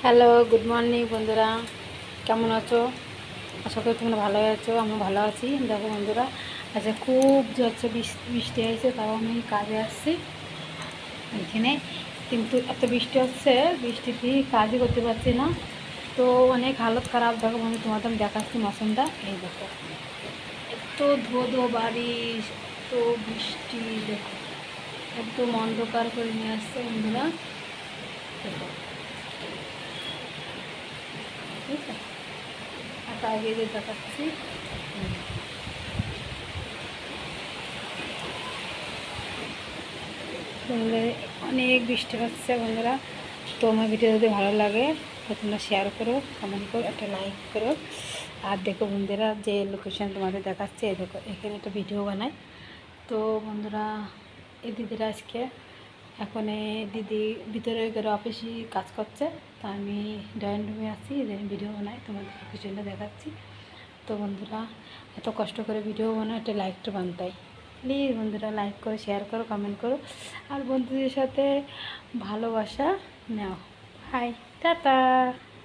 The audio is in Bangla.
হ্যালো, গুড মর্নিং বন্ধুরা। কেমন আছো? আশা করি তোমরা ভালো আছো, আমি ভালো আছি। দেখো বন্ধুরা, আচ্ছা খুব হচ্ছে বৃষ্টি হয়েছে, তাও আমি কাজে আসছি এখানে, কিন্তু এত বৃষ্টি হচ্ছে, বৃষ্টিতে কাজই করতে পারছি না। তো অনেক হালত খারাপ। দেখো বন্ধু, তোমাদের আমি দেখাচ্ছি মৌসুমটা। এই দেখো, এত ধো ধো বারিশ, এত বৃষ্টি, দেখো একদম অন্ধকার করে নিয়ে আসছে বন্ধুরা। দেখো, ঠিক আছে, আগে যে দেখাচ্ছি। বন্ধুরা, অনেক বৃষ্টি হচ্ছে বন্ধুরা। তো আমার ভিডিও যদি ভালো লাগে তো তোমরা শেয়ার করো, কমেন্ট করো, একটা লাইক করো। আর দেখো বন্ধুরা, যে লোকেশান তোমাদের দেখাচ্ছে, এই দেখো এখানে একটা ভিডিও বানাই। তো বন্ধুরা, এই দিদিরা আজকে এখন দিদি ভিতরে করে অফিসে কাজ করছে, তা আমি ড্রয়িং রুমে আছি, ভিডিও বানাই, তোমাদের লোকেশানটা দেখাচ্ছি। তো বন্ধুরা, এত কষ্ট করে ভিডিও বানায়, একটা লাইকটা বানতাই। প্লিজ বন্ধুরা, লাইক করো, শেয়ার করো, কমেন্ট করো, আর বন্ধুদের সাথে ভালোবাসা নাও। High, tata.